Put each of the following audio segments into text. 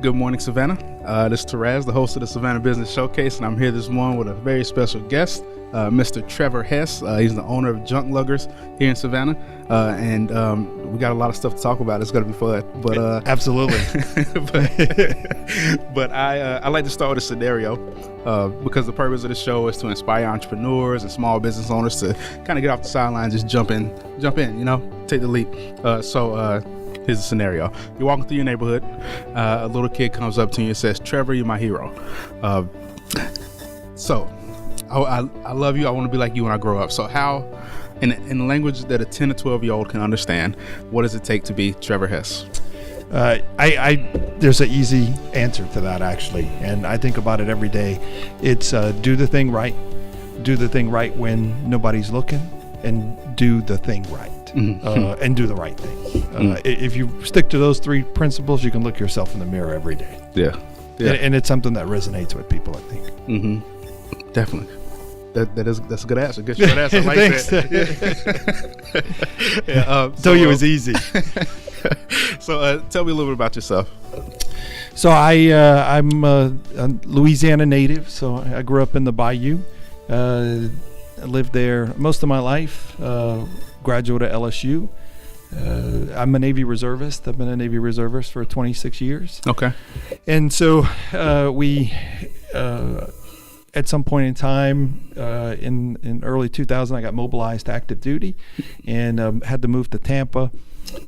Good morning, Savannah. This is Therese, the host of the Savannah Business Showcase, and I'm here this morning with a very special guest, Mr. Trevor Hess. He's the owner of Junkluggers here in Savannah, and we got a lot of stuff to talk about. It's going to be fun. But absolutely. but I like to start with a scenario because the purpose of the show is to inspire entrepreneurs and small business owners to kind of get off the sidelines, just jump in, take the leap. Here's a scenario. You're walking through your neighborhood. A little kid comes up to you and says, "Trevor, you're my hero. I love you. I want to be like you when I grow up." So how, in the language that a 10 or 12-year-old can understand, what does it take to be Trevor Hess? There's an easy answer to that, actually, and I think about it every day. It's do the thing right. Do the thing right when nobody's looking, and do the thing right. Mm-hmm. And do the right thing. If you stick to those three principles, you can look yourself in the mirror every day. Yeah. And it's something that resonates with people, I think. Mm-hmm. Definitely. That's a good answer. Good short answer. I like that. Told you it was easy. So tell me a little bit about yourself. So I'm a Louisiana native. So I grew up in the Bayou. I lived there most of my life. Graduate at LSU. I'm a Navy reservist. I've been a Navy reservist for 26 years. Okay. And so we, at some point in time, in early 2000, I got mobilized to active duty and had to move to Tampa.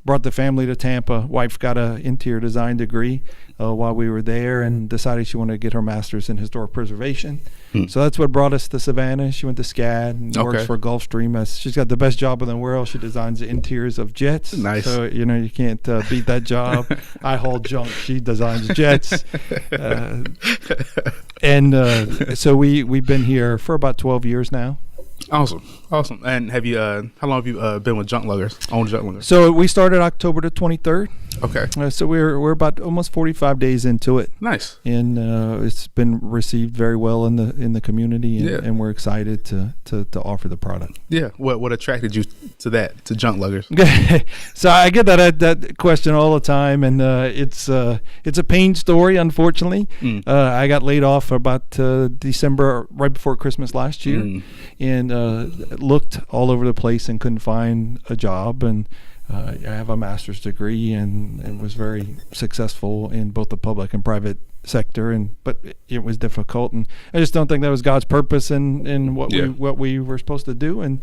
Brought the family to Tampa. Wife got an interior design degree while we were there and decided she wanted to get her master's in historic preservation. So that's what brought us to Savannah. She went to SCAD and works for Gulfstream. She's got the best job in the world. She designs the interiors of jets. Nice. So, you can't beat that job. I haul junk. She designs jets. So we've been here for about 12 years now. Awesome. And have you? How long have you been with Junkluggers? Owned Junkluggers? So we started October the 23rd. Okay. So we're about almost 45 days into it. Nice. And it's been received very well in the community, and we're excited to offer the product. Yeah. What attracted you to Junkluggers? So I get that question all the time, and it's a pain story, unfortunately. I got laid off about December, right before Christmas last year, and looked all over the place and couldn't find a job. And I have a master's degree and was very successful in both the public and private sector, but it was difficult, and I just don't think that was God's purpose in what we were supposed to do. And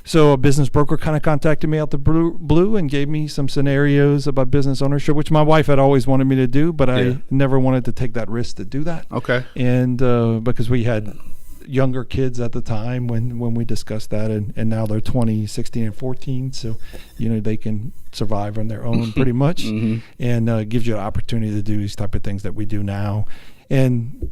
so a business broker kind of contacted me out the blue and gave me some scenarios about business ownership, which my wife had always wanted me to do, but I never wanted to take that risk to do that. Okay. And because we had younger kids at the time when we discussed that, and now they're 20, 16, and 14, so they can survive on their own pretty much. And gives you an opportunity to do these type of things that we do now. And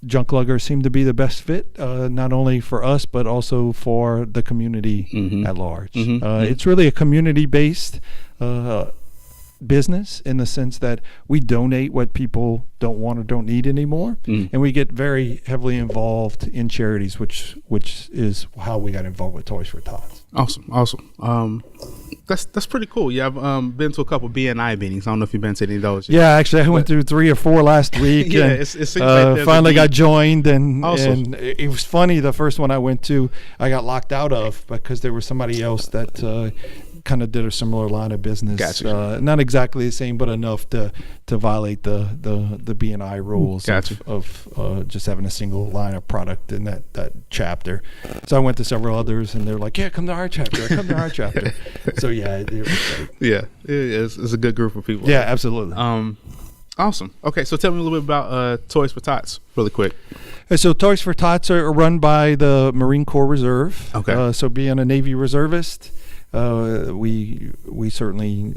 Junkluggers seem to be the best fit, not only for us but also for the community at large. It's really a community-based business in the sense that we donate what people don't want or don't need anymore, and we get very heavily involved in charities, which is how we got involved with Toys for Tots. Awesome. That's pretty cool. Yeah, I've been to a couple BNI meetings. I don't know if you've been to any of those yet. Yeah, actually, I went through 3 or 4 last week. Yeah, and it seems like finally got joined, and awesome. And it was funny. The first one I went to, I got locked out of because there was somebody else that kind of did a similar line of business. Gotcha. Not exactly the same, but enough to violate the BNI rules Gotcha. of just having a single line of product in that chapter. So I went to several others, and they're like, "Yeah, come to our chapter. Come to our chapter." So yeah, it was great. Yeah, it's a good group of people. Yeah, absolutely. Awesome. Okay, so tell me a little bit about Toys for Tots, really quick. So Toys for Tots are run by the Marine Corps Reserve. Okay. So being a Navy reservist, we certainly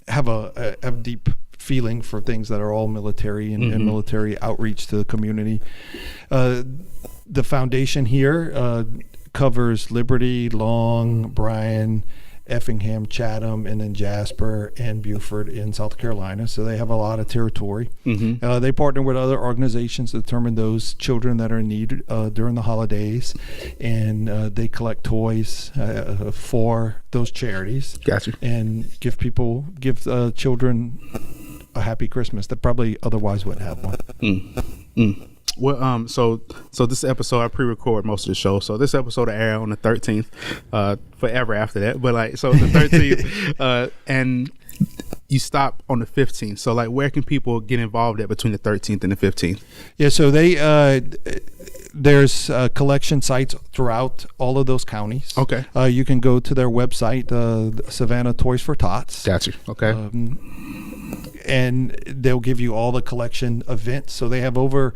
have a deep feeling for things that are all military and military outreach to the community. The foundation here covers Liberty, Long, Bryan, Effingham, Chatham, and then Jasper and Beaufort in South Carolina. So they have a lot of territory. They partner with other organizations to determine those children that are in need during the holidays, and they collect toys for those charities. Gotcha. And give children a happy Christmas that probably otherwise wouldn't have one. Well, so this episode I pre-record most of the show. So this episode will air on the 13th, forever after that. But like, so the 13th, and you stop on the 15th. So like, where can people get involved at between the 13th and the 15th? Yeah, so there's collection sites throughout all of those counties. Okay. You can go to their website, Savannah Toys for Tots. Gotcha. Okay. And they'll give you all the collection events. So they have over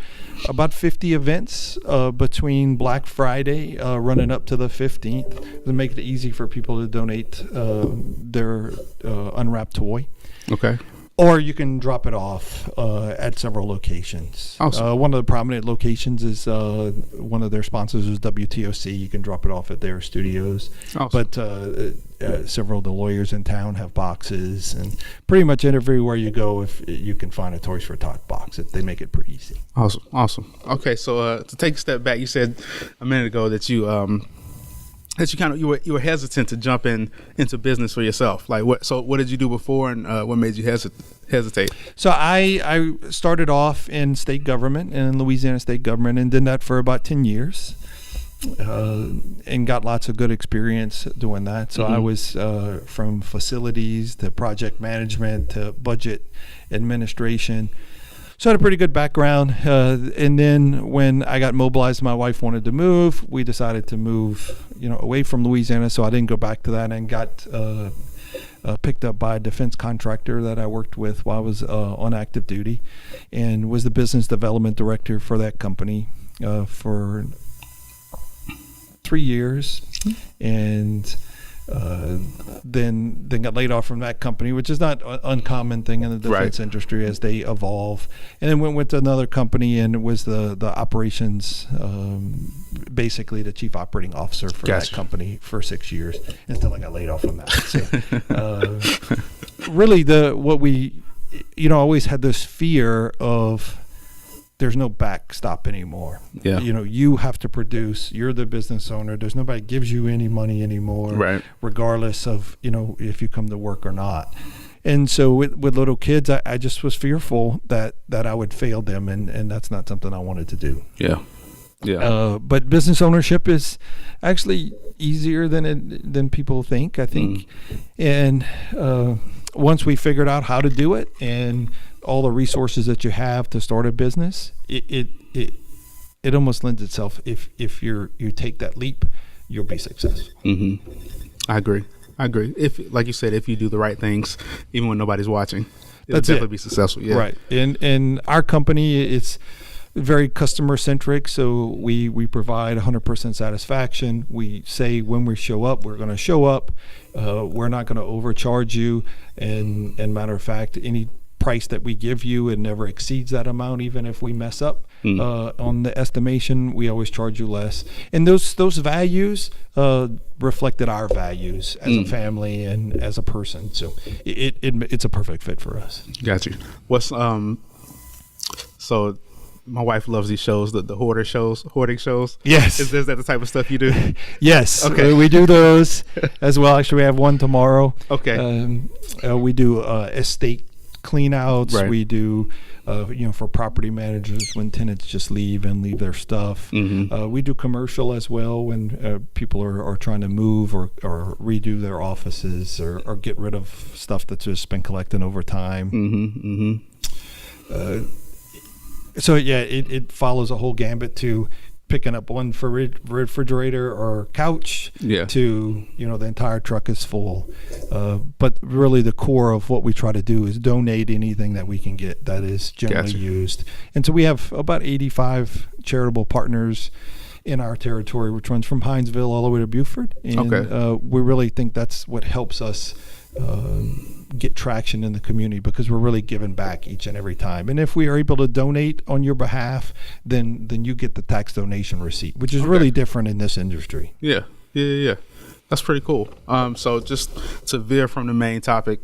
about 50 events between Black Friday running up to the 15th to make it easy for people to donate their unwrapped toy. Okay. Or you can drop it off at several locations. Awesome. One of the prominent locations is one of their sponsors is WTOC. You can drop it off at their studios. Awesome. But several of the lawyers in town have boxes, and pretty much everywhere you go, if you can find a Toys for Tots box, they make it pretty easy. Awesome. Okay, so to take a step back, you said a minute ago that you were hesitant to jump into business for yourself. Like what did you do before, and what made you hesitate? So I started off in state government, in Louisiana state government, and did that for about 10 years. And got lots of good experience doing that. So I was from facilities to project management to budget administration. So I had a pretty good background. And then when I got mobilized, my wife wanted to move. We decided to move, away from Louisiana. So I didn't go back to that, and got picked up by a defense contractor that I worked with while I was on active duty, and was the business development director for that company for 3 years, and then got laid off from that company, which is not an uncommon thing in the defense industry as they evolve. And then went to another company and was the operations, basically the chief operating officer for that company for 6 years until I got laid off from that. So really always had this fear of there's no backstop anymore. Yeah. You have to produce. You're the business owner. There's nobody gives you any money anymore, regardless of, if you come to work or not. And so with little kids, I just was fearful that I would fail them, and that's not something I wanted to do. Yeah. Yeah. But business ownership is actually easier than people think, I think. And once we figured out how to do it and all the resources that you have to start a business, it almost lends itself. If you take that leap, you'll be successful. I agree. If, like you said, if you do the right things, even when nobody's watching, it'll definitely be successful. Yeah. Right. And our company, it's very customer centric. So we provide 100% satisfaction. We say when we show up, we're going to show up. We're not going to overcharge you. And matter of fact, any price that we give you, it never exceeds that amount. Even if we mess up on the estimation, we always charge you less. And those values reflected our values as a family and as a person. So it's a perfect fit for us. Got you. So my wife loves these shows, the hoarding shows. Yes. Is that the type of stuff you do? Yes. Okay. We do those as well. Actually, we have one tomorrow. Okay. We do estate cleanouts. Right. We do, for property managers when tenants just leave their stuff. We do commercial as well when people are trying to move or redo their offices or get rid of stuff that's just been collecting over time. So yeah, it follows a whole gambit to picking up one refrigerator or couch to, the entire truck is full. But really the core of what we try to do is donate anything that we can get that is generally used. And so we have about 85 charitable partners in our territory, which runs from Hinesville all the way to Beaufort. And we really think that's what helps us get traction in the community, because we're really giving back each and every time. And if we are able to donate on your behalf, then you get the tax donation receipt, which is really different in this industry. Yeah. That's pretty cool. So just to veer from the main topic,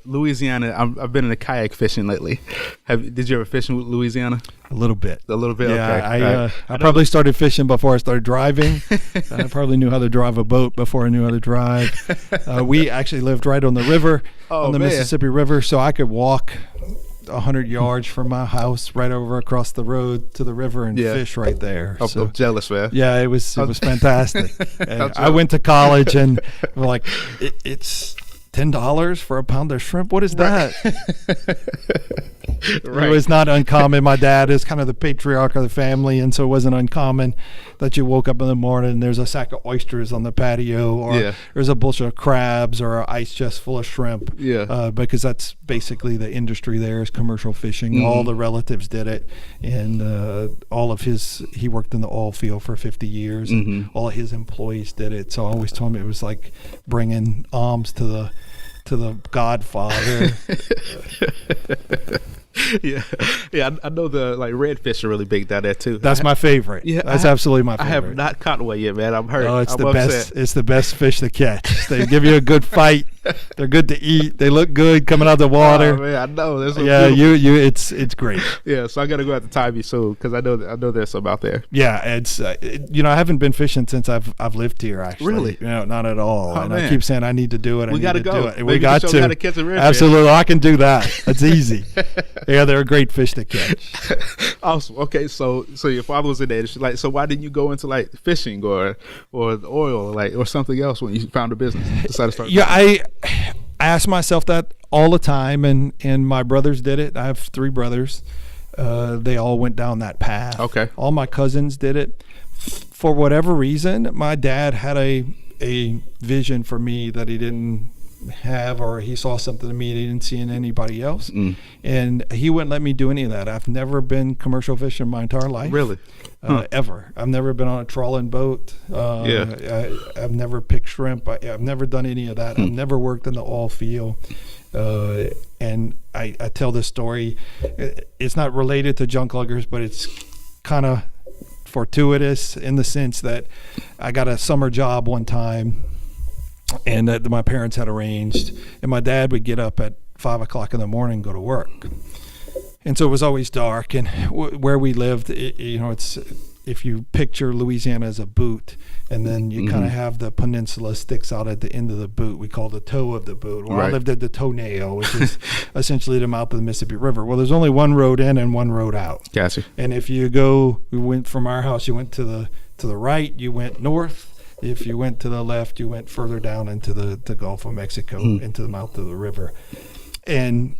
Louisiana. I've been in the kayak fishing lately. Did you ever fish in Louisiana? A little bit. A little bit. Yeah, Okay. I probably started fishing before I started driving. I probably knew how to drive a boat before I knew how to drive. We actually lived right on the river, on the Mississippi River, so I could walk 100 yards from my house right over across the road to the river and fish right there. I'm jealous, man. Yeah, it was fantastic. I went to college and we're like, it's $10 for a pound of shrimp. What is that? Right. It was not uncommon. My dad is kind of the patriarch of the family, and so it wasn't uncommon that you woke up in the morning and there's a sack of oysters on the patio, or there's a bushel of crabs or an ice chest full of shrimp. Because that's basically the industry there is commercial fishing. Mm-hmm. All the relatives did it, and he worked in the oil field for 50 years, and all of his employees did it. So I always told him it was like bringing alms to the Godfather. Yeah. I know the redfish are really big down there too. That's my favorite. Yeah, that's absolutely my favorite. I have not caught one yet, man. I'm hurt. Oh, it's the best. It's the best fish to catch. They give you a good fight. They're good to eat. They look good coming out of the water. Oh, man, I know. It's great. Yeah, so I got to go out to Tybee soon because I know there's some out there. Yeah, it's I haven't been fishing since I've lived here actually. Really? Not at all. Oh, and man. I keep saying I need to do it. We got to go. We got to. Catch a redfish. Absolutely, I can do that. That's easy. Yeah, they're a great fish to catch. Awesome. Okay, so your father was in there. So why didn't you go into fishing or the oil or something else when you found a business? Decided to start. Yeah, I ask myself that all the time, and my brothers did it. I have 3 brothers. They all went down that path. Okay. All my cousins did it. For whatever reason, my dad had a vision for me that he didn't have, or he saw something in me he didn't see in anybody else, and he wouldn't let me do any of that. I've never been commercial fishing my entire life. Really? Ever. I've never been on a trawling boat. I've never picked shrimp. I've never done any of that. I've never worked in the oil field. And I tell this story. It's not related to Junkluggers, but it's kind of fortuitous in the sense that I got a summer job one time, and that my parents had arranged, and my dad would get up at 5 o'clock in the morning and go to work. And so it was always dark, and where we lived, it's, if you picture Louisiana as a boot, and then you kind of have the peninsula sticks out at the end of the boot, we call the toe of the boot. Well, I lived at the toenail, which is essentially the mouth of the Mississippi River. Well, there's only one road in and one road out. Gotcha. And if we went from our house, you went to the right, you went north. If you went to the left, you went further down into the Gulf of Mexico, into the mouth of the river. And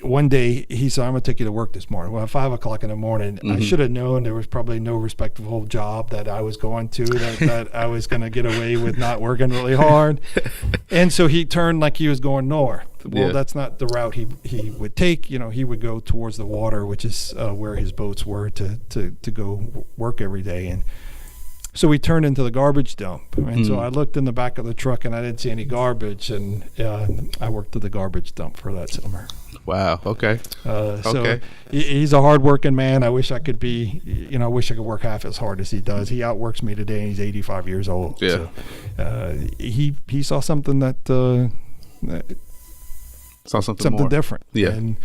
one day he said, I'm going to take you to work this morning. Well, at 5 o'clock in the morning, I should have known there was probably no respectable job that I was going to, that I was going to get away with not working really hard. And so he turned like he was going north. Well, that's not the route he would take. He would go towards the water, which is where his boats were to go work every day. And so we turned into the garbage dump, and so I looked in the back of the truck, and I didn't see any garbage, and I worked at the garbage dump for that summer. Wow. Okay. So he's a hard-working man. I wish I could I wish I could work half as hard as he does. He outworks me today, and he's 85 years old. Yeah. So, he saw something that saw something different. Yeah. And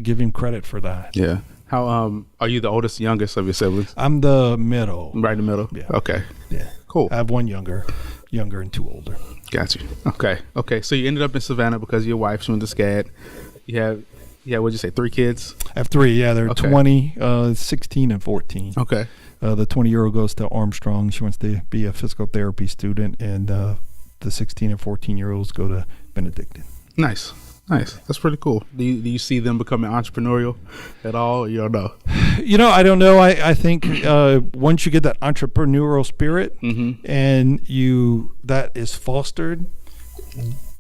give him credit for that. Yeah. How are you the oldest, youngest of your siblings? I'm the middle. Right in the middle? Yeah. Okay. Yeah. Cool. I have one younger and 2 older. Got you. Okay. So you ended up in Savannah because of your wife. She went to SCAD. You have, what'd you say, 3 kids? I have 3. Yeah, they're 20, 16, and 14. Okay. The 20-year-old goes to Armstrong. She wants to be a physical therapy student, and the 16 and 14-year-olds go to Benedictine. Nice. That's pretty cool. Do you see them becoming entrepreneurial at all? You don't know. I don't know. I think once you get that entrepreneurial spirit and that is fostered,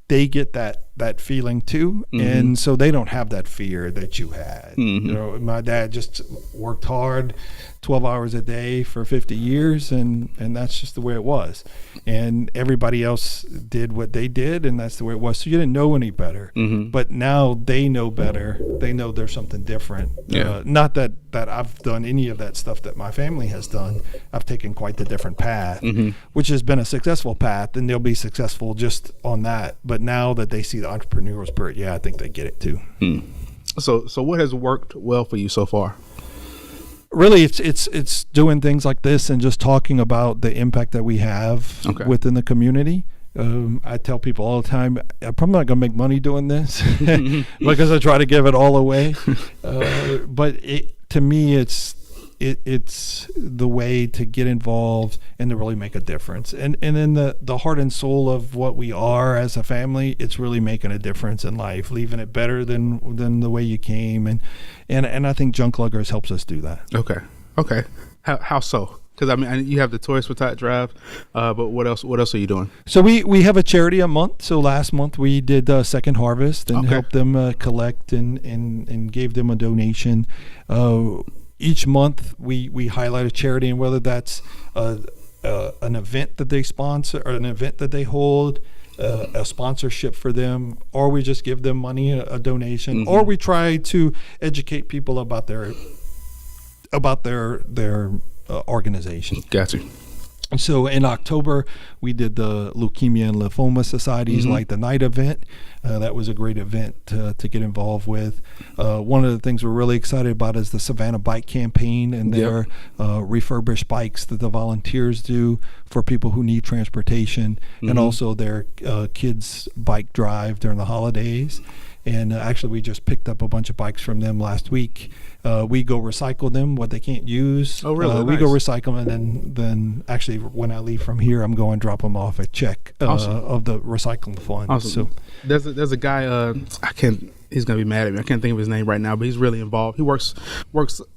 they get that that feeling too, and so they don't have that fear that you had. You know, my dad just worked hard 12 hours a day for 50 years, and that's just the way it was. And everybody else did what they did, and that's the way it was. So you didn't know any better. But now they know better. They know there's something different. Not that I've done any of that stuff that my family has done. I've taken quite the different path, which has been a successful path, and they'll be successful just on that. But now that they see the entrepreneurial spirit, I think they get it too. So what has worked well for you so far? Really, it's doing things like this and just talking about the impact that we have within the community. I tell people all the time, I'm probably not going to make money doing this because I try to give it all away. But to me, it's the way to get involved and to really make a difference. And in the heart and soul of what we are as a family, it's really making a difference in life, leaving it better than the way you came. And I think Junkluggers helps us do that. Okay. How so? Because I mean, you have the Toys for Tot Drive, but what else are you doing? So we have a charity a month. So last month we did Second Harvest and helped them collect and gave them a donation. Each month we highlight a charity, and whether that's an event that they sponsor or an event that they hold, a sponsorship for them, or we just give them money, a donation, or we try to educate people about their organization. Gotcha. So in October, we did the Leukemia and Lymphoma Society's Light the Night event. That was a great event to get involved with. One of the things we're really excited about is the Savannah Bike Campaign and their refurbished bikes that the volunteers do for people who need transportation, and also their kids' bike drive during the holidays. And actually, we just picked up a bunch of bikes from them last week. We go recycle them, what they can't use. Oh, really? We go recycle them, and then actually, when I leave from here, I'm going to drop them off a check of the recycling fund. Awesome. So there's a guy, he's going to be mad at me. I can't think of his name right now, but he's really involved. He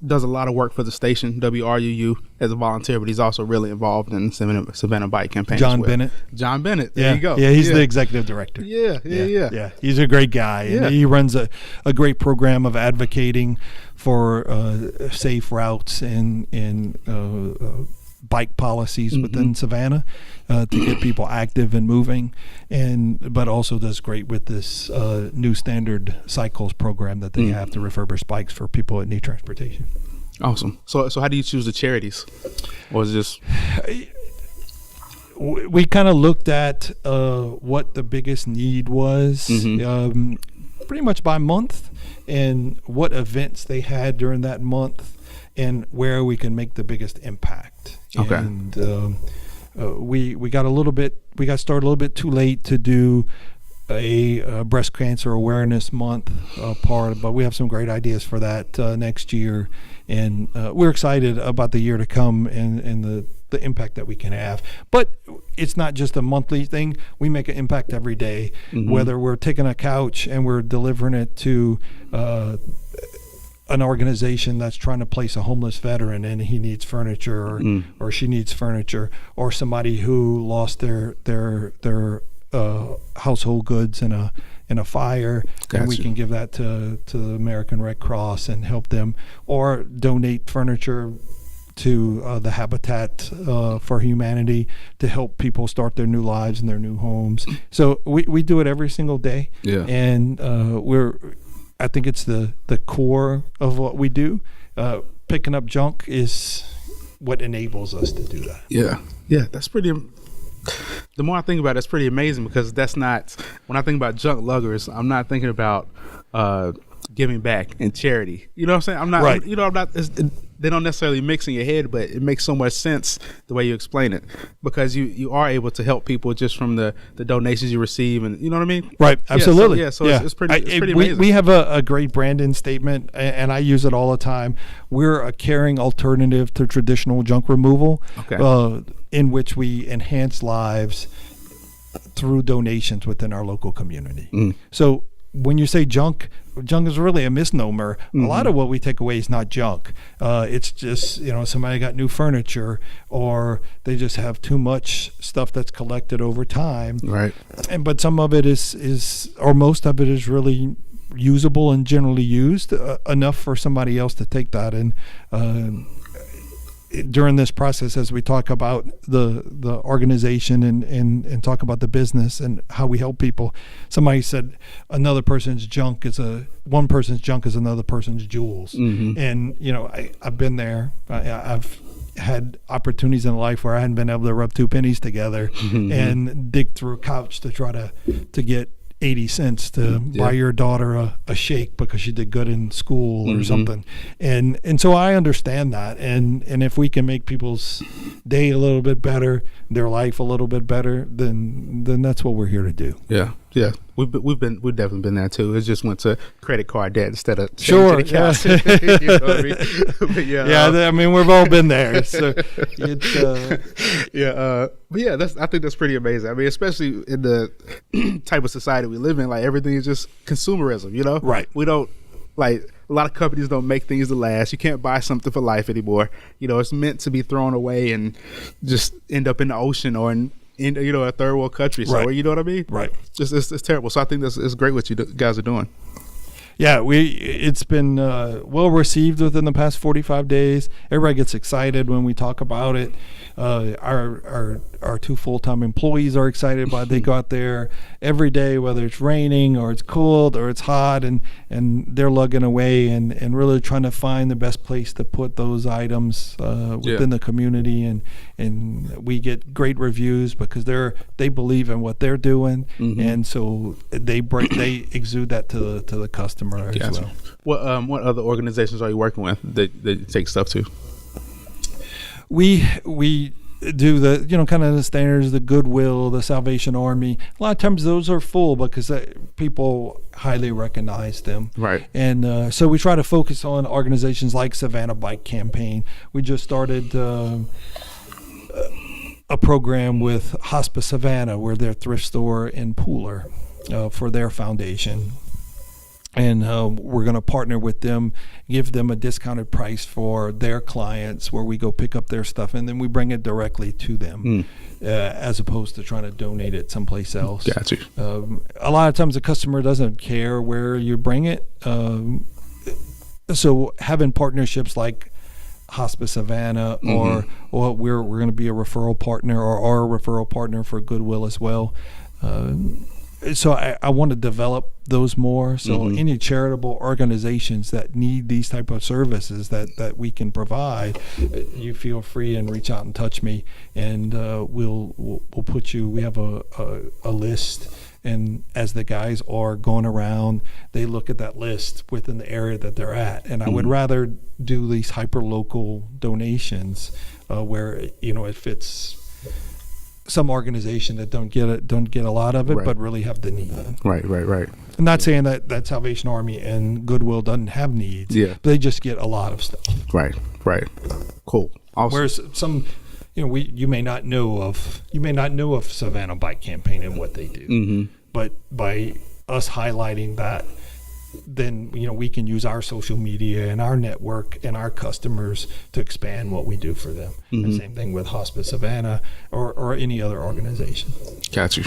does a lot of work for the station, WRUU, as a volunteer, but he's also really involved in Savannah Bike Campaign. John Bennett. There you go. Yeah, he's the executive director. Yeah. He's a great guy. And he runs a great program of advocating for safe routes and bike policies within Savannah to get people active and moving, but also does great with this new standard cycles program that they have to refurbish bikes for people that need transportation. Awesome. So how do you choose the charities? Or is it just... We kind of looked at what the biggest need was pretty much by month, and what events they had during that month, and where we can make the biggest impact. Okay. And we got started a little bit too late to do a breast cancer awareness month part, but we have some great ideas for that next year, and we're excited about the year to come and the impact that we can have. But it's not just a monthly thing. We make an impact every day, whether we're taking a couch and we're delivering it to an organization that's trying to place a homeless veteran and he needs furniture or she needs furniture, or somebody who lost their household goods in a fire. Gotcha. And we can give that to the American Red Cross and help them, or donate furniture to the Habitat for Humanity to help people start their new lives in their new homes. So we do it every single day. And I think it's the core of what we do. Picking up junk is what enables us to do that. Yeah, that's pretty. The more I think about it, it's pretty amazing, because that's not, when I think about Junkluggers, I'm not thinking about giving back and charity. You know what I'm saying? I'm not. Right. I'm not. They don't necessarily mix in your head, but it makes so much sense the way you explain it, because you are able to help people just from the donations you receive, and you know what I mean? Right. Absolutely. So it's pretty amazing. We have a great branding statement, and I use it all the time. We're a caring alternative to traditional junk removal, in which we enhance lives through donations within our local community. So when you say junk is really a misnomer. A lot of what we take away is not junk. It's just, somebody got new furniture, or they just have too much stuff that's collected over time. Right. But some of it is or most of it is really usable and generally used enough for somebody else to take that. And during this process, as we talk about the organization and talk about the business and how we help people, somebody said one person's junk is another person's jewels. And I've been there. I've had opportunities in life where I hadn't been able to rub two pennies together and dig through a couch to try to get 80 cents to buy your daughter a shake because she did good in school or something. And so I understand that. And if we can make people's day a little bit better, their life a little bit better, then that's what we're here to do. Yeah. We've definitely been there too. It just went to credit card debt instead of sure. To the you know what I mean? But yeah. I mean, we've all been there. So it's but I think that's pretty amazing. I mean, especially in the type of society we live in, like everything is just consumerism. Right. We don't like. A lot of companies don't make things to last. You can't buy something for life anymore. It's meant to be thrown away and just end up in the ocean or in a third world country. So you know what I mean? Right. It's terrible. So I think it's great what you guys are doing. Yeah, it's been well received within the past 45 days. Everybody gets excited when we talk about it. Our two full-time employees are excited about it. They go out there every day, whether it's raining or it's cold or it's hot, and they're lugging away and really trying to find the best place to put those items within the community. And we get great reviews because they believe in what they're doing, and so they exude that to the customer as well. What other organizations are you working with that you take stuff to? We do the kind of the standards, the Goodwill, the Salvation Army. A lot of times those are full because people highly recognize them. Right. And so we try to focus on organizations like Savannah Bike Campaign. We just started a program with Hospice Savannah, where their thrift store in Pooler, for their foundation. And we're going to partner with them, give them a discounted price for their clients, where we go pick up their stuff and then we bring it directly to them, as opposed to trying to donate it someplace else. Gotcha. A lot of times the customer doesn't care where you bring it. So having partnerships like Hospice Savannah, or we're going to be a referral partner or are a referral partner for Goodwill as well. So I want to develop those more. So any charitable organizations that need these type of services that we can provide, you feel free and reach out and touch me, and we'll put you. We have a list, and as the guys are going around, they look at that list within the area that they're at. And I would rather do these hyper local donations where it fits some organization that don't get a lot of it, but really have the need. Right. I'm not saying that Salvation Army and Goodwill doesn't have needs. Yeah. They just get a lot of stuff. Right. Cool. Awesome. Whereas some, you may not know of Savannah Bike Campaign and what they do, but by us highlighting that, then we can use our social media and our network and our customers to expand what we do for them. The same thing with Hospice Savannah or any other organization. Got you.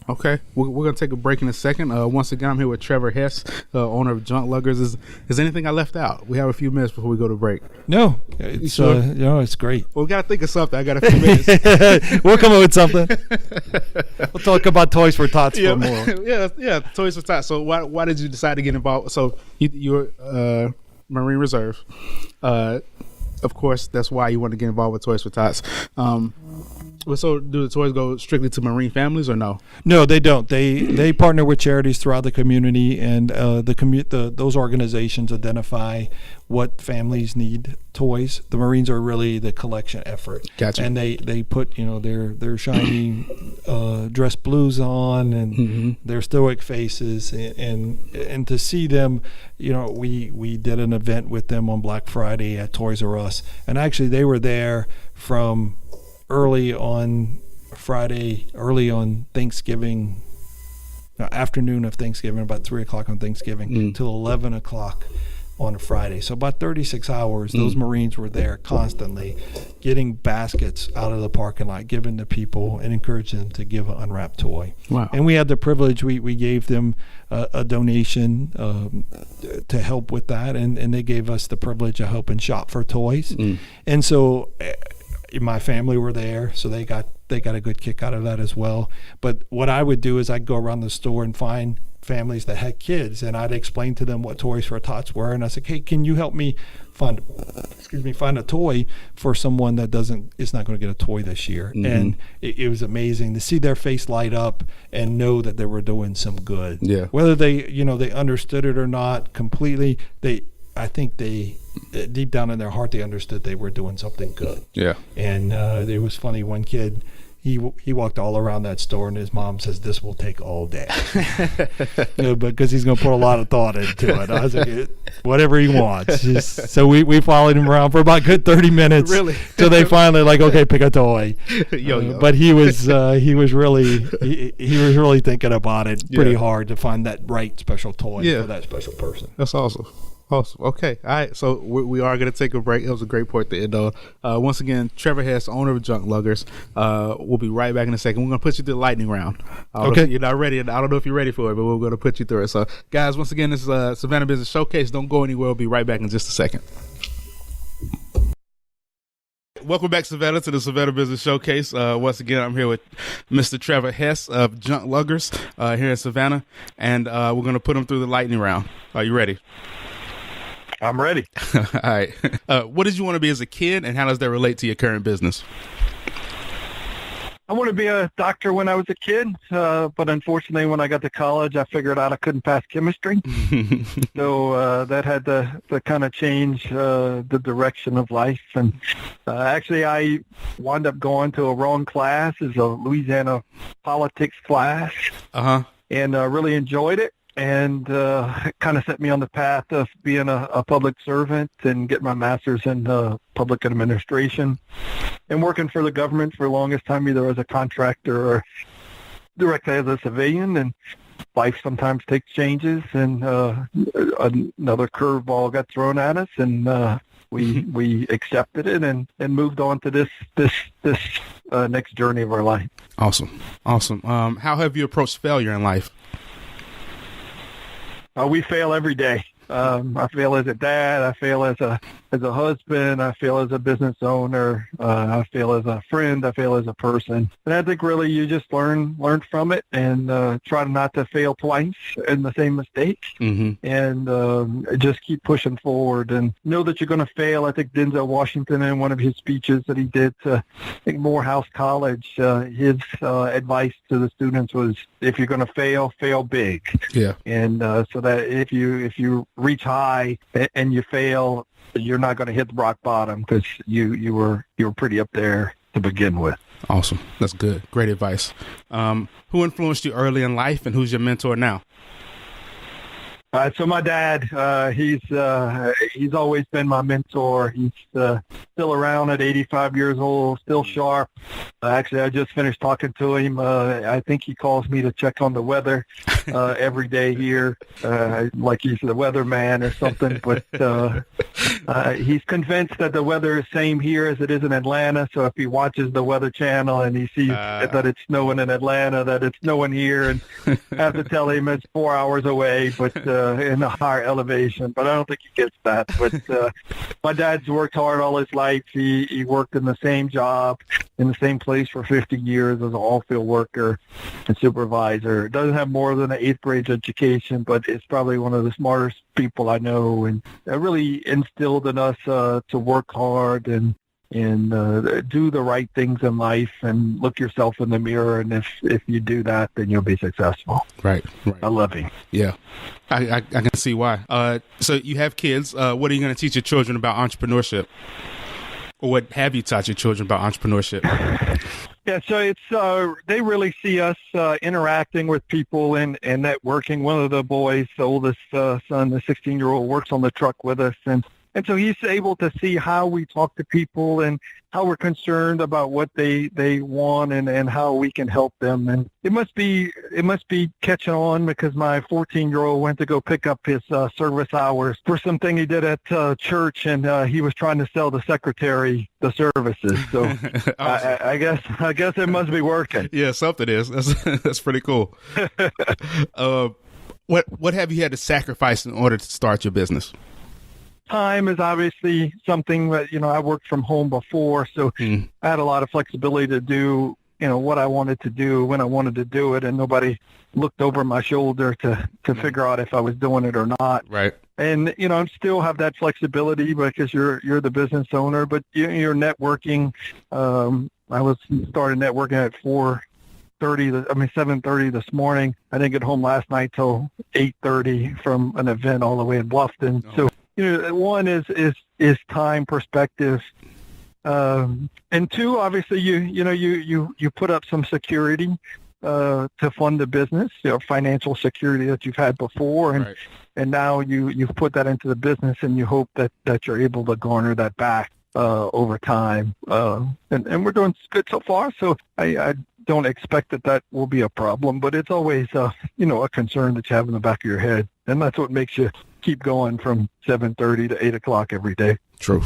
Okay, we're going to take a break in a second. Once again, I'm here with Trevor Hess, owner of Junkluggers. Is anything I left out? We have a few minutes before we go to break. No, it's sure? It's great. Well, we got to think of something. I got a few minutes. We'll come up with something. We'll talk about Toys for Tots for more. Yeah, Toys for Tots. So why did you decide to get involved? So you're Marine Reserve. Of course, that's why you want to get involved with Toys for Tots. So do the toys go strictly to Marine families or no? No, they don't. They partner with charities throughout the community, and those organizations identify what families need toys. The Marines are really the collection effort. Gotcha. And they put their shiny dress blues on and their stoic faces, and to see them, we did an event with them on Black Friday at Toys R Us, and actually they were there from early on Friday, early on Thanksgiving afternoon of Thanksgiving, about 3 o'clock on Thanksgiving, till 11 o'clock on a Friday. So about 36 hours, those Marines were there constantly getting baskets out of the parking lot, giving to people, and encouraging them to give an unwrapped toy. Wow. And we had the privilege, we gave them a donation to help with that, and they gave us the privilege of helping shop for toys. And so my family were there, so they got a good kick out of that as well. But what I would do is I'd go around the store and find families that had kids, and I'd explain to them what Toys for Tots were, and I said, hey, can you help me find a toy for someone that is not going to get a toy this year? And it was amazing to see their face light up and know that they were doing some good. Yeah. Whether they understood it or not completely, I think they deep down in their heart they understood they were doing something good. Yeah. And it was funny, one kid, he walked all around that store, and his mom says, this will take all day. Because he's going to put a lot of thought into it. I was like, whatever he wants. So we followed him around for about a good 30 minutes. Really? Till they finally okay, pick a toy. But he was really thinking about it pretty hard to find that right special toy for that special person. That's awesome. Awesome. Okay. All right. So we are going to take a break. It was a great point to end on. Once again, Trevor Hess, owner of Junkluggers. We'll be right back in a second. We're going to put you through the lightning round. Okay. You're not ready. I don't know if you're ready for it, but we're going to put you through it. So, guys, once again, this is Savannah Business Showcase. Don't go anywhere. We'll be right back in just a second. Welcome back, Savannah, to the Savannah Business Showcase. Once again, I'm here with Mr. Trevor Hess of Junkluggers here in Savannah, and we're going to put him through the lightning round. Are you ready? I'm ready. All right. What did you want to be as a kid, and how does that relate to your current business? I wanted to be a doctor when I was a kid, but unfortunately when I got to college, I figured out I couldn't pass chemistry. So that had to kind of change the direction of life. And actually, I wound up going to a wrong class. It's a Louisiana politics class, and really enjoyed it. And kind of set me on the path of being a public servant and get my master's in public administration and working for the government for the longest time, either as a contractor or directly as a civilian. And life sometimes takes changes, and another curveball got thrown at us, and we accepted it and moved on to this next journey of our life. Awesome. How have you approached failure in life? We fail every day. I fail as a dad. I fail as a husband. I fail as a business owner. I fail as a friend. I fail as a person. And I think really you just learn from it and try not to fail twice in the same mistake. And just keep pushing forward and know that you're going to fail. I think Denzel Washington, in one of his speeches that he did to, I think, Morehouse College, his advice to the students was, if you're going to fail big. Yeah. And so that if you reach high and you fail, you're not going to hit the rock bottom because you were pretty up there to begin with. Awesome. That's good. Great advice. Who influenced you early in life, and who's your mentor now? So my dad, he's always been my mentor. He's still around at 85 years old, still sharp. Actually, I just finished talking to him. I think he calls me to check on the weather every day here, like he's the weatherman or something. But he's convinced that the weather is same here as it is in Atlanta. So if he watches the Weather Channel and he sees that it's snowing in Atlanta, that it's snowing here, and I have to tell him it's 4 hours away, but in a higher elevation. But I don't think he gets that. But my dad's worked hard all his life. He worked in the same job in the same place for 50 years as an all-field worker and supervisor. Doesn't have more than an 8th grade education, but it's probably one of the smartest people I know, and it really instilled in us to work hard and do the right things in life and look yourself in the mirror. And if you do that, then you'll be successful. Right. I love him. Yeah. I can see why. So you have kids. What are you going to teach your children about entrepreneurship? Or what have you taught your children about entrepreneurship? Yeah, so it's they really see us interacting with people and networking. One of the boys, the oldest son, the 16-year-old, works on the truck with us, and And so he's able to see how we talk to people and how we're concerned about what they want and how we can help them. And it must be catching on, because my 14-year-old went to go pick up his service hours for something he did at church, and he was trying to sell the secretary the services. So I guess it must be working. Yeah, something is. That's pretty cool. What have you had to sacrifice in order to start your business? Time is obviously something that, I worked from home before, so I had a lot of flexibility to do, what I wanted to do when I wanted to do it, and nobody looked over my shoulder to figure out if I was doing it or not. Right. And, I still have that flexibility because you're the business owner, but you're networking. I started networking at 7:30 this morning. I didn't get home last night till 8:30 from an event all the way in Bluffton. Oh. So, one is time perspective. And two, obviously you put up some security to fund the business, financial security that you've had before, and right. and now you've put that into the business, and you hope that you're able to garner that back over time. And we're doing good so far, so I don't expect that will be a problem, but it's always a concern that you have in the back of your head, and that's what makes you keep going from 7:30 to 8 o'clock every day. True.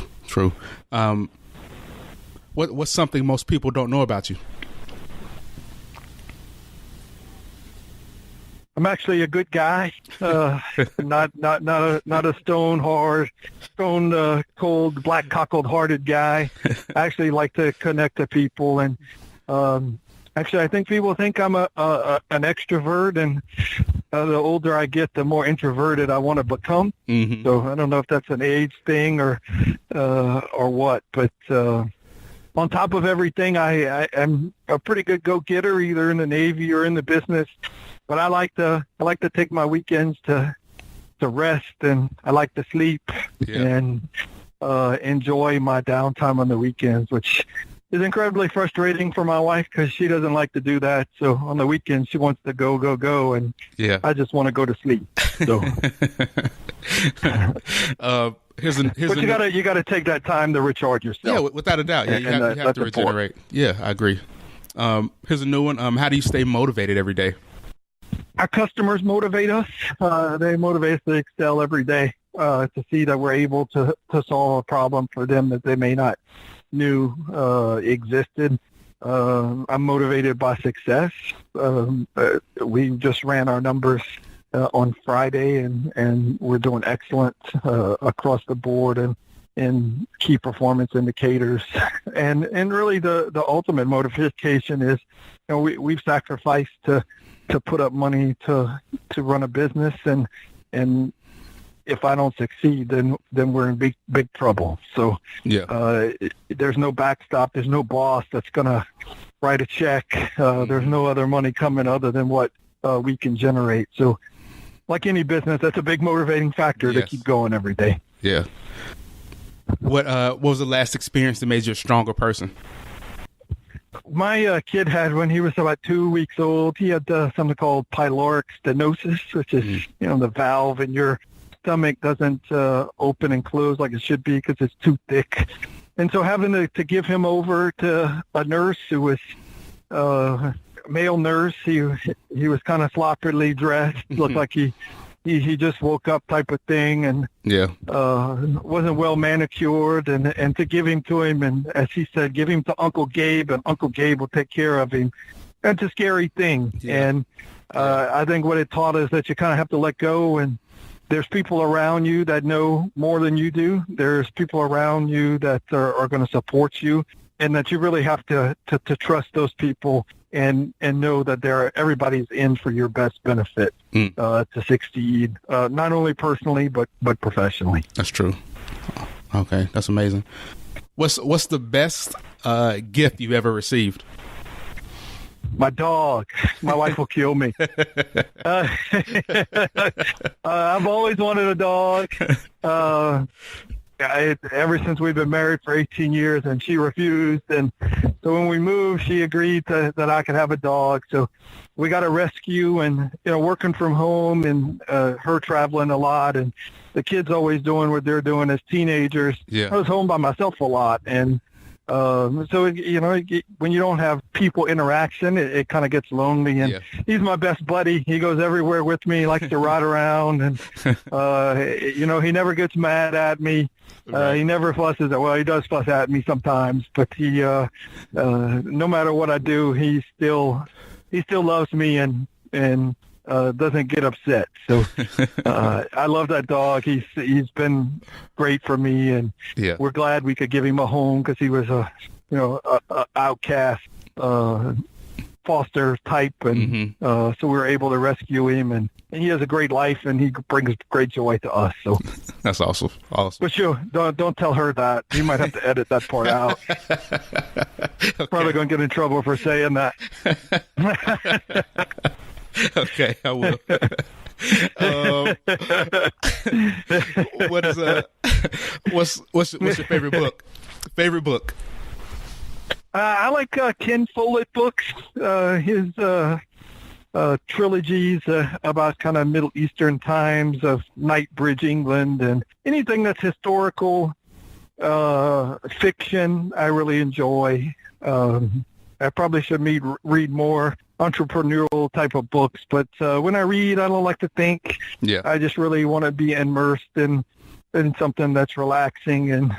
What's something most people don't know about you? I'm actually a good guy, not a stone cold, black cockled hearted guy. I actually like to connect to people, and actually I think people think I'm an extrovert, and the older I get, the more introverted I want to become. Mm-hmm. So I don't know if that's an age thing or what, but on top of everything, I'm a pretty good go-getter, either in the Navy or in the business. But I like to take my weekends to rest, and I like to sleep and enjoy my downtime on the weekends, which is incredibly frustrating for my wife because she doesn't like to do that. So on the weekends, she wants to go, and I just want to go to sleep. So, you gotta take that time to recharge yourself. Yeah, without a doubt. Yeah, you have to regenerate. Important. Yeah, I agree. Here's a new one. How do you stay motivated every day? Our customers motivate us. They motivate us to excel every day, to see that we're able to solve a problem for them that they may not knew existed. I'm motivated by success. We just ran our numbers on Friday, and we're doing excellent across the board and in key performance indicators. And really the ultimate motivation is, we've sacrificed to put up money to run a business, and if I don't succeed, then we're in big trouble. So there's no backstop. There's no boss that's gonna write a check. There's no other money coming other than what we can generate. So, like any business, that's a big motivating factor to keep going every day. Yeah. What was the last experience that made you a stronger person? My kid had, when he was about 2 weeks old, he had something called pyloric stenosis, which is, the valve in your stomach doesn't open and close like it should be because it's too thick. And so having to give him over to a nurse who was a male nurse, he was kind of sloppily dressed, looked like he just woke up type of thing, and wasn't well manicured, and to give him to him, and as he said, give him to Uncle Gabe, and Uncle Gabe will take care of him. That's a scary thing. And I think what it taught us that you kind of have to let go, and there's people around you that know more than you do. There's people around you that are going to support you, and that you really have to trust those people and know that everybody's in for your best benefit to succeed, not only personally but professionally. That's true. Okay, that's amazing. What's the best gift you've ever received? My dog. My wife will kill me. I've always wanted a dog. ever since we've been married for 18 years, and she refused. And so when we moved, she agreed that I could have a dog. So we got a rescue, and, working from home and her traveling a lot, and the kids always doing what they're doing as teenagers. Yeah. I was home by myself a lot. And so, when you don't have people interaction, it kind of gets lonely. And he's my best buddy. He goes everywhere with me. He likes to ride around. And, he never gets mad at me. Right. He never fusses. Well, he does fuss at me sometimes. But he, no matter what I do, he still loves me and doesn't get upset. So I love that dog. He's been great for me, and we're glad we could give him a home, because he was a outcast foster type, and so we were able to rescue him, and he has a great life, and he brings great joy to us. So that's awesome. But sure, don't tell her that. You might have to edit that part out. Okay. Probably going to get in trouble for saying that. Okay, I will. What's your favorite book? I like Ken Follett books. His trilogies about kind of Middle Eastern times of Knightsbridge, England, and anything that's historical fiction. I really enjoy. I probably should read more entrepreneurial type of books, but when I read, I don't like to think. I just really want to be immersed in something that's relaxing and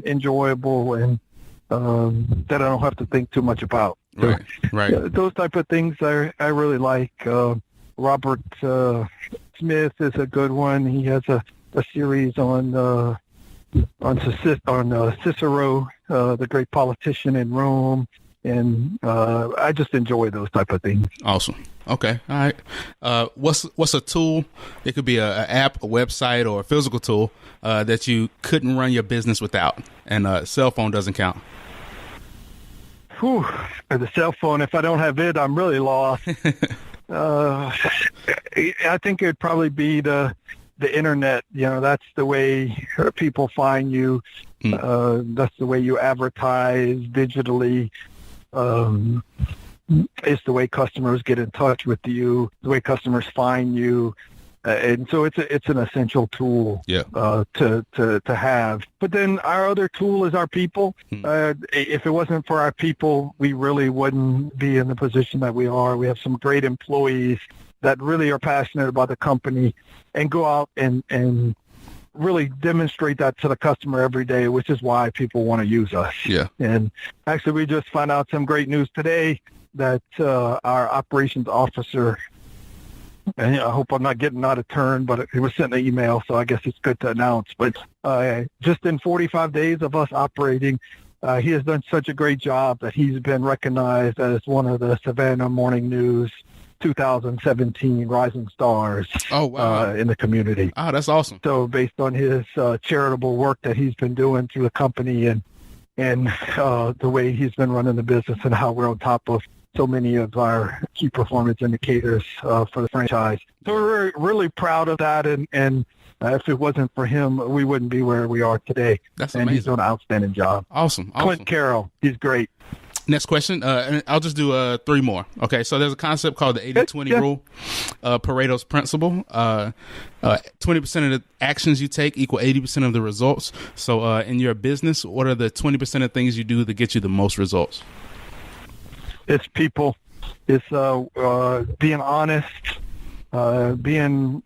enjoyable, and that I don't have to think too much about. Right. Those type of things I really like. Robert Smith is a good one. He has a series on Cicero, the great politician in Rome. And I just enjoy those type of things. Awesome. Okay. All right. What's a tool? It could be an app, a website, or a physical tool that you couldn't run your business without, and a cell phone doesn't count. Whew. The cell phone, if I don't have it, I'm really lost. I think it'd probably be the internet. That's the way people find you. That's the way you advertise digitally. It's the way customers get in touch with you, the way customers find you, and so it's an essential tool to have. But then our other tool is our people. If it wasn't for our people, we really wouldn't be in the position that we are. We have some great employees that really are passionate about the company and go out and really demonstrate that to the customer every day, which is why people want to use us. And actually, we just found out some great news today that our operations officer, and I hope I'm not getting out of turn, but he was sent an email, so I guess it's good to announce. But just in 45 days of us operating, he has done such a great job that he's been recognized as one of the Savannah Morning News 2017 Rising Stars in the community. Oh, that's awesome. So based on his charitable work that he's been doing through the company and the way he's been running the business and how we're on top of so many of our key performance indicators for the franchise. So we're really proud of that, and if it wasn't for him, we wouldn't be where we are today. That's amazing. And he's doing an outstanding job. Awesome. Clint Carroll, he's great. Next question, and I'll just do 3 more. Okay, so there's a concept called the 80-20 rule, Pareto's principle. 20% of the actions you take equal 80% of the results. So in your business, what are the 20% of things you do that get you the most results? It's people. It's being honest, being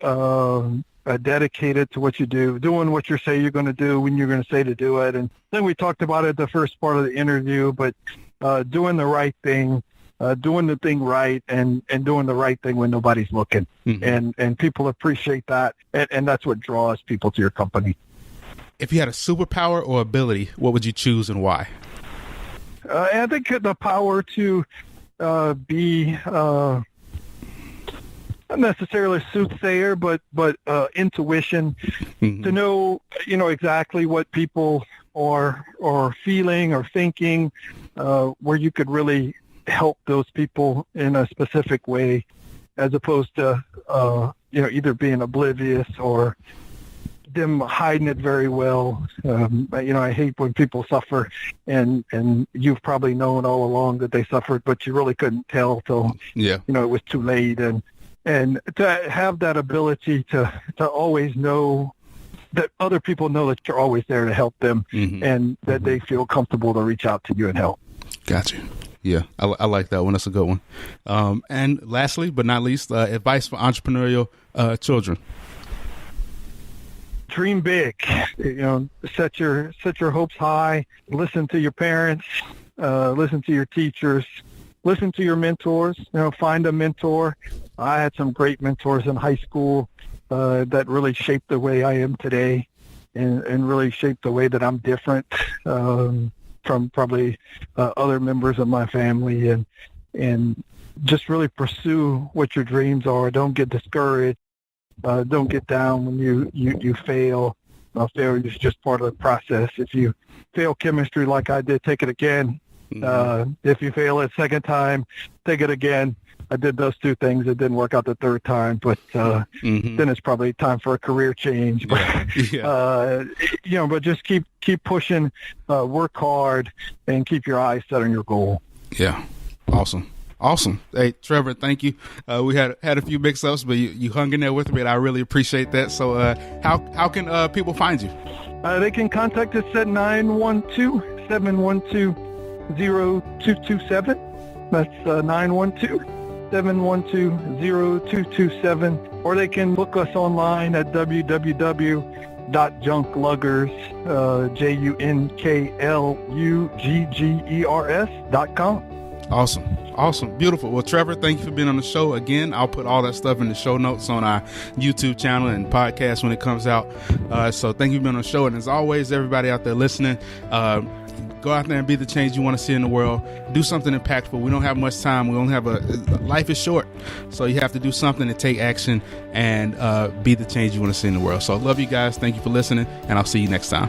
dedicated to what you do, doing what you say you're going to do when you're going to say to do it. And then we talked about it the first part of the interview, but doing the right thing, doing the thing right, and doing the right thing when nobody's looking. And people appreciate that, and that's what draws people to your company. If you had a superpower or ability, what would you choose and why? I think the power to be not necessarily soothsayer, but intuition, to know exactly what people are feeling or thinking, where you could really help those people in a specific way, as opposed to either being oblivious or them hiding it very well. I hate when people suffer, and you've probably known all along that they suffered, but you really couldn't tell till it was too late. And to have that ability to always know that other people know that you're always there to help them, and that they feel comfortable to reach out to you and help. Gotcha. Yeah, I like that one. That's a good one. And lastly, but not least, advice for entrepreneurial children. Dream big. Set your hopes high. Listen to your parents. Listen to your teachers. Listen to your mentors. Find a mentor. I had some great mentors in high school that really shaped the way I am today, and really shaped the way that I'm different from probably other members of my family. And just really pursue what your dreams are. Don't get discouraged. Don't get down when you fail. Failure is just part of the process. If you fail chemistry like I did, take it again. If you fail it second time, take it again. I did those two things. It didn't work out the third time, but then it's probably time for a career change. But but just keep pushing, work hard, and keep your eyes set on your goal. Yeah, awesome. Hey, Trevor, thank you. We had a few mix-ups, but you hung in there with me, and I really appreciate that. So, how can people find you? They can contact us at 912-712-0227. That's 912-712-0227. Or they can book us online at www.junkluggers, JUNKLUGGERS.com. Awesome. Beautiful. Well, Trevor, thank you for being on the show again. I'll put all that stuff in the show notes on our YouTube channel and podcast when it comes out. So thank you for being on the show. And as always, everybody out there listening, go out there and be the change you want to see in the world. Do something impactful. We don't have much time. We only have life is short. So you have to do something and take action and be the change you want to see in the world. So I love you guys. Thank you for listening, and I'll see you next time.